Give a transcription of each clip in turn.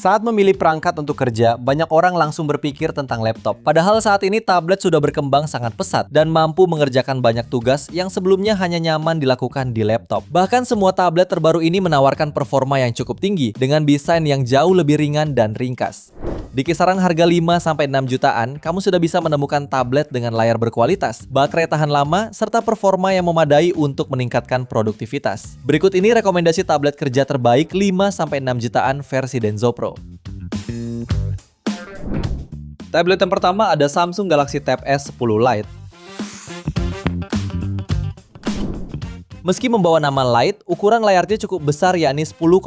Saat memilih perangkat untuk kerja, banyak orang langsung berpikir tentang laptop. Padahal saat ini tablet sudah berkembang sangat pesat dan mampu mengerjakan banyak tugas yang sebelumnya hanya nyaman dilakukan di laptop. Bahkan semua tablet terbaru ini menawarkan performa yang cukup tinggi dengan desain yang jauh lebih ringan dan ringkas. Di kisaran harga 5-6 jutaan, kamu sudah bisa menemukan tablet dengan layar berkualitas, baterai tahan lama, serta performa yang memadai untuk meningkatkan produktivitas. Berikut ini rekomendasi tablet kerja terbaik 5-6 jutaan versi Denso Pro. Tablet yang pertama ada Samsung Galaxy Tab S10 Lite. Meski membawa nama Lite, ukuran layarnya cukup besar yakni 10,9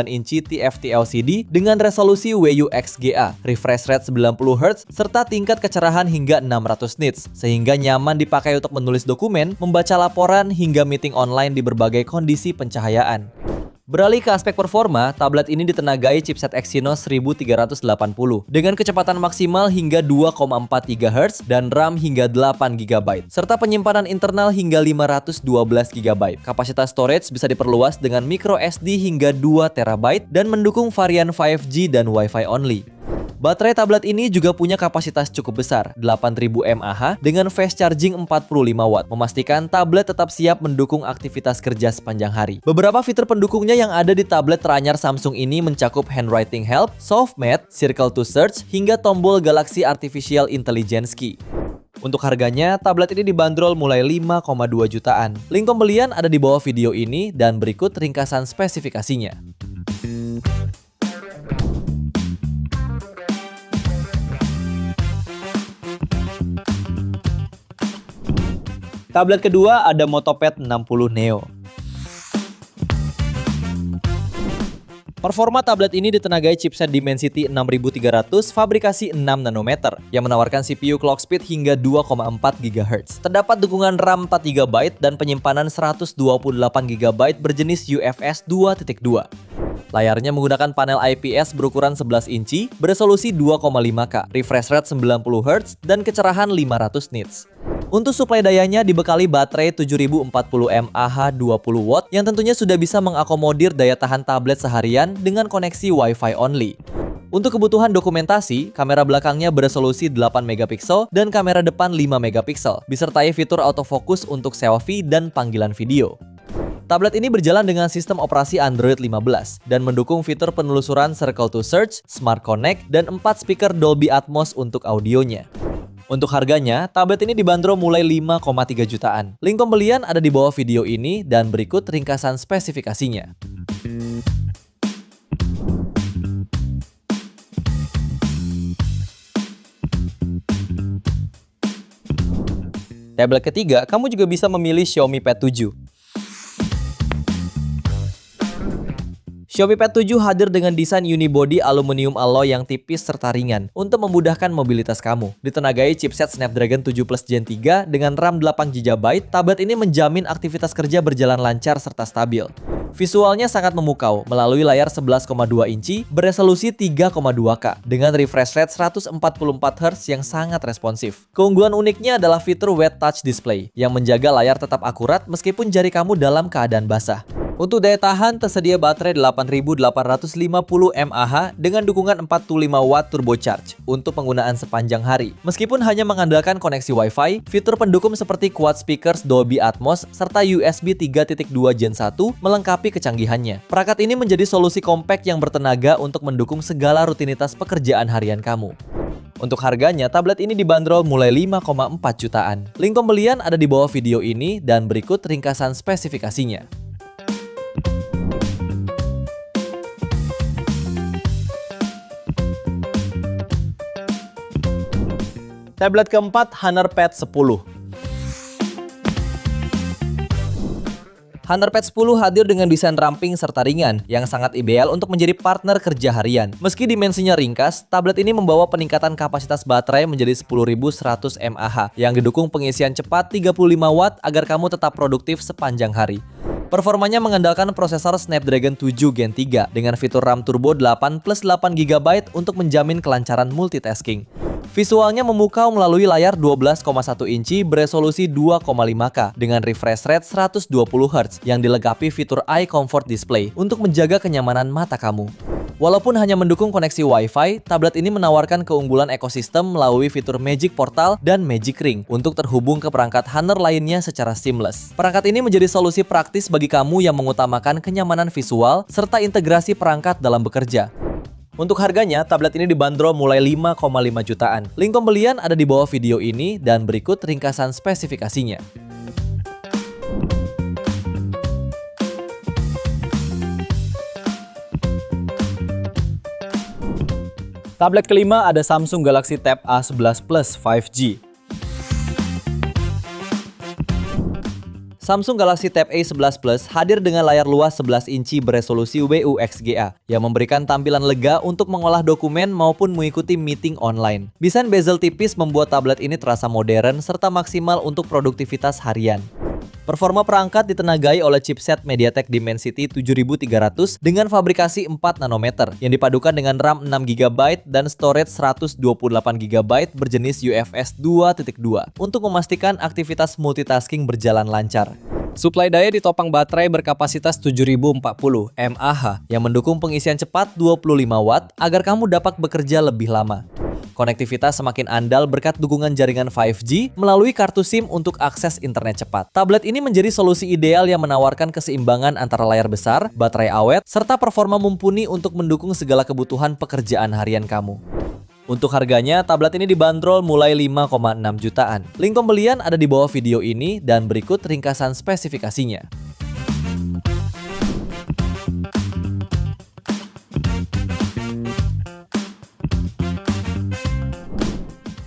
inci TFT LCD dengan resolusi WUXGA, refresh rate 90Hz, serta tingkat kecerahan hingga 600 nits, sehingga nyaman dipakai untuk menulis dokumen, membaca laporan, hingga meeting online di berbagai kondisi pencahayaan. Beralih ke aspek performa, tablet ini ditenagai chipset Exynos 1380 dengan kecepatan maksimal hingga 2,4 GHz dan RAM hingga 8 GB, serta penyimpanan internal hingga 512 GB. Kapasitas storage bisa diperluas dengan micro SD hingga 2 TB dan mendukung varian 5G dan Wi-Fi only. Baterai tablet ini juga punya kapasitas cukup besar, 8000 mAh dengan fast charging 45 Watt, memastikan tablet tetap siap mendukung aktivitas kerja sepanjang hari. Beberapa fitur pendukungnya yang ada di tablet teranyar Samsung ini mencakup handwriting help, soft mat, circle to search, hingga tombol Galaxy Artificial Intelligence Key. Untuk harganya, tablet ini dibanderol mulai 5,2 jutaan. Link pembelian ada di bawah video ini dan berikut ringkasan spesifikasinya. Tablet kedua ada Motopad 60 Neo. Performa tablet ini ditenagai chipset Dimensity 6300 fabrikasi 6 nanometer yang menawarkan CPU clock speed hingga 2,4 GHz. Terdapat dukungan RAM 4 GB dan penyimpanan 128 GB berjenis UFS 2.2. Layarnya menggunakan panel IPS berukuran 11 inci, beresolusi 2,5K, refresh rate 90Hz, dan kecerahan 500 nits. Untuk suplai dayanya dibekali baterai 7040 mAh 20 Watt yang tentunya sudah bisa mengakomodir daya tahan tablet seharian dengan koneksi Wi-Fi only. Untuk kebutuhan dokumentasi, kamera belakangnya beresolusi 8 megapiksel dan kamera depan 5 megapiksel, disertai fitur autofocus untuk selfie dan panggilan video. Tablet ini berjalan dengan sistem operasi Android 15 dan mendukung fitur penelusuran Circle to Search, Smart Connect, dan 4 speaker Dolby Atmos untuk audionya. Untuk harganya, tablet ini dibanderol mulai 5,3 jutaan. Link pembelian ada di bawah video ini dan berikut ringkasan spesifikasinya. Tablet ketiga, kamu juga bisa memilih Xiaomi Pad 7. Xiaomi Pad 7 hadir dengan desain unibody aluminium alloy yang tipis serta ringan untuk memudahkan mobilitas kamu. Ditenagai chipset Snapdragon 7 Plus Gen 3 dengan RAM 8GB, tablet ini menjamin aktivitas kerja berjalan lancar serta stabil. Visualnya sangat memukau melalui layar 11,2 inci beresolusi 3,2K dengan refresh rate 144Hz yang sangat responsif. Keunggulan uniknya adalah fitur Wet Touch Display yang menjaga layar tetap akurat meskipun jari kamu dalam keadaan basah. Untuk daya tahan, tersedia baterai 8850 mAh dengan dukungan 45 Watt turbocharge untuk penggunaan sepanjang hari. Meskipun hanya mengandalkan koneksi Wi-Fi, fitur pendukung seperti quad speakers Dolby Atmos serta USB 3.2 Gen 1 melengkapi kecanggihannya. Perangkat ini menjadi solusi kompak yang bertenaga untuk mendukung segala rutinitas pekerjaan harian kamu. Untuk harganya, tablet ini dibanderol mulai 5,4 jutaan. Link pembelian ada di bawah video ini dan berikut ringkasan spesifikasinya. Tablet keempat, Honor Pad 10. Honor Pad 10 hadir dengan desain ramping serta ringan yang sangat ideal untuk menjadi partner kerja harian. Meski dimensinya ringkas, tablet ini membawa peningkatan kapasitas baterai menjadi 10.100 mAh yang didukung pengisian cepat 35 Watt agar kamu tetap produktif sepanjang hari. Performanya mengandalkan prosesor Snapdragon 7 Gen 3 dengan fitur RAM turbo 8 plus 8 GB untuk menjamin kelancaran multitasking. Visualnya memukau melalui layar 12,1 inci beresolusi 2,5K dengan refresh rate 120Hz yang dilengkapi fitur Eye Comfort Display untuk menjaga kenyamanan mata kamu. Walaupun hanya mendukung koneksi Wi-Fi, tablet ini menawarkan keunggulan ekosistem melalui fitur Magic Portal dan Magic Ring untuk terhubung ke perangkat Honor lainnya secara seamless. Perangkat ini menjadi solusi praktis bagi kamu yang mengutamakan kenyamanan visual serta integrasi perangkat dalam bekerja. Untuk harganya, tablet ini dibanderol mulai 5,5 jutaan. Link pembelian ada di bawah video ini dan berikut ringkasan spesifikasinya. Tablet kelima ada Samsung Galaxy Tab A11 Plus 5G. Samsung Galaxy Tab A11 Plus hadir dengan layar luas 11 inci beresolusi WUXGA yang memberikan tampilan lega untuk mengolah dokumen maupun mengikuti meeting online. Desain bezel tipis membuat tablet ini terasa modern serta maksimal untuk produktivitas harian. Performa perangkat ditenagai oleh chipset MediaTek Dimensity 7300 dengan fabrikasi 4 nanometer yang dipadukan dengan RAM 6GB dan storage 128GB berjenis UFS 2.2 untuk memastikan aktivitas multitasking berjalan lancar. Suplai daya ditopang baterai berkapasitas 7040 mAh yang mendukung pengisian cepat 25 watt agar kamu dapat bekerja lebih lama. Konektivitas semakin andal berkat dukungan jaringan 5G melalui kartu SIM untuk akses internet cepat. Tablet ini menjadi solusi ideal yang menawarkan keseimbangan antara layar besar, baterai awet, serta performa mumpuni untuk mendukung segala kebutuhan pekerjaan harian kamu. Untuk harganya, tablet ini dibanderol mulai 5,6 jutaan. Link pembelian ada di bawah video ini dan berikut ringkasan spesifikasinya.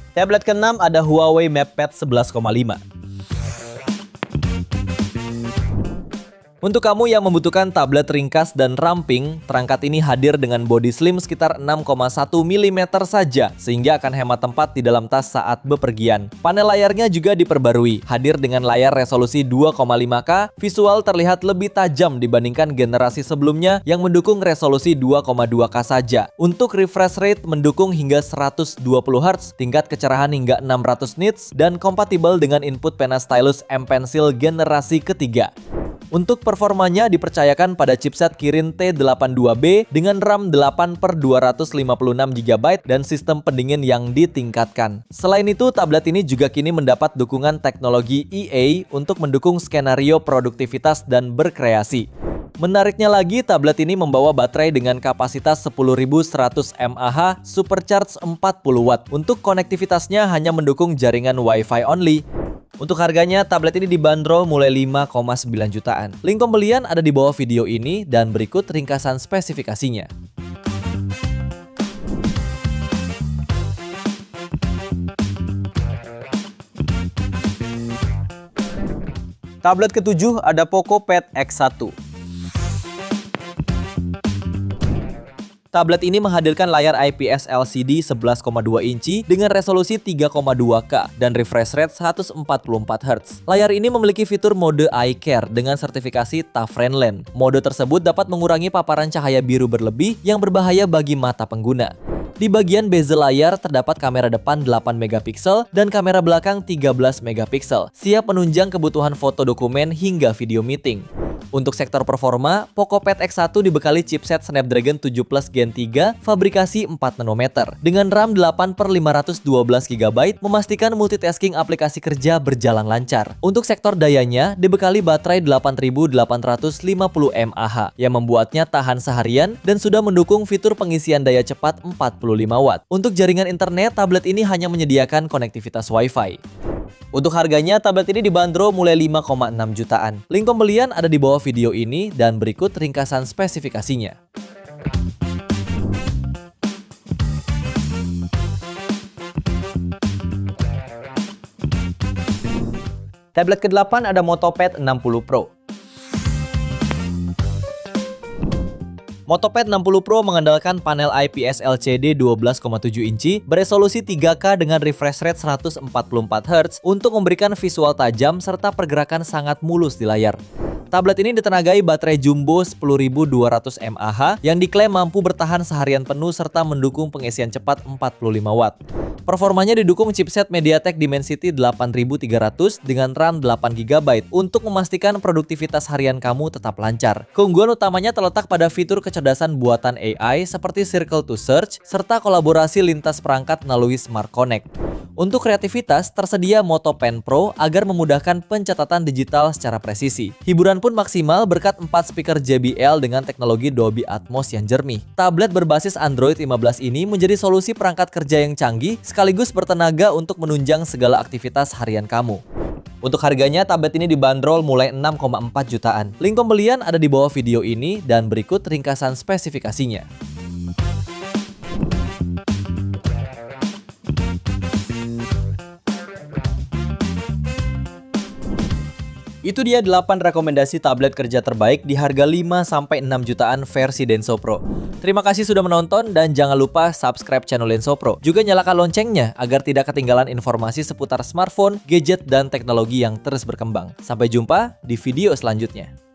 Tablet ke-6 ada Huawei MatePad 11,5. Untuk kamu yang membutuhkan tablet ringkas dan ramping, perangkat ini hadir dengan bodi slim sekitar 6,1 mm saja, sehingga akan hemat tempat di dalam tas saat bepergian. Panel layarnya juga diperbarui, hadir dengan layar resolusi 2,5K, visual terlihat lebih tajam dibandingkan generasi sebelumnya yang mendukung resolusi 2,2K saja. Untuk refresh rate mendukung hingga 120 Hz, tingkat kecerahan hingga 600 nits, dan kompatibel dengan input pena stylus M Pencil generasi ketiga. Untuk performanya dipercayakan pada chipset Kirin T82B dengan RAM 8/256GB dan sistem pendingin yang ditingkatkan. Selain itu, tablet ini juga kini mendapat dukungan teknologi EA untuk mendukung skenario produktivitas dan berkreasi. Menariknya lagi, tablet ini membawa baterai dengan kapasitas 10.100 mAh supercharge 40 watt. Untuk konektivitasnya hanya mendukung jaringan Wi-Fi only. Untuk harganya, tablet ini dibanderol mulai 5,9 jutaan. Link pembelian ada di bawah video ini dan berikut ringkasan spesifikasinya. Tablet ke-7 ada Poco Pad X1. Tablet ini menghadirkan layar IPS LCD 11,2 inci dengan resolusi 3,2K dan refresh rate 144 Hz. Layar ini memiliki fitur mode Eye Care dengan sertifikasi TUF Friendland. Mode tersebut dapat mengurangi paparan cahaya biru berlebih yang berbahaya bagi mata pengguna. Di bagian bezel layar terdapat kamera depan 8 megapiksel dan kamera belakang 13 megapiksel, siap menunjang kebutuhan foto dokumen hingga video meeting. Untuk sektor performa, Poco Pad X1 dibekali chipset Snapdragon 7 Plus Gen 3 fabrikasi 4 nanometer dengan RAM 8/512GB memastikan multitasking aplikasi kerja berjalan lancar. Untuk sektor dayanya, dibekali baterai 8.850 mAh yang membuatnya tahan seharian dan sudah mendukung fitur pengisian daya cepat 45 watt. Untuk jaringan internet, tablet ini hanya menyediakan konektivitas Wi-Fi. Untuk harganya, tablet ini dibanderol mulai 5,6 jutaan. Link pembelian ada di bawah video ini dan berikut ringkasan spesifikasinya. Tablet ke-8 ada MotoPad 60 Pro. MotoPad 60 Pro mengandalkan panel IPS LCD 12,7 inci beresolusi 3K dengan refresh rate 144 Hz untuk memberikan visual tajam serta pergerakan sangat mulus di layar. Tablet ini ditenagai baterai jumbo 10.200 mAh yang diklaim mampu bertahan seharian penuh serta mendukung pengisian cepat 45 Watt. Performanya didukung chipset MediaTek Dimensity 8300 dengan RAM 8 GB untuk memastikan produktivitas harian kamu tetap lancar. Keunggulan utamanya terletak pada fitur kecerdasan buatan AI seperti Circle to Search serta kolaborasi lintas perangkat melalui Smart Connect. Untuk kreativitas, tersedia Moto Pen Pro agar memudahkan pencatatan digital secara presisi. Hiburan pun maksimal berkat 4 speaker JBL dengan teknologi Dolby Atmos yang jernih. Tablet berbasis Android 15 ini menjadi solusi perangkat kerja yang canggih sekaligus bertenaga untuk menunjang segala aktivitas harian kamu. Untuk harganya, tablet ini dibanderol mulai 6,4 jutaan. Link pembelian ada di bawah video ini dan berikut ringkasan spesifikasinya. Itu dia 8 rekomendasi tablet kerja terbaik di harga 5-6 jutaan versi Denso Pro. Terima kasih sudah menonton dan jangan lupa subscribe channel Denso Pro. Juga nyalakan loncengnya agar tidak ketinggalan informasi seputar smartphone, gadget, dan teknologi yang terus berkembang. Sampai jumpa di video selanjutnya.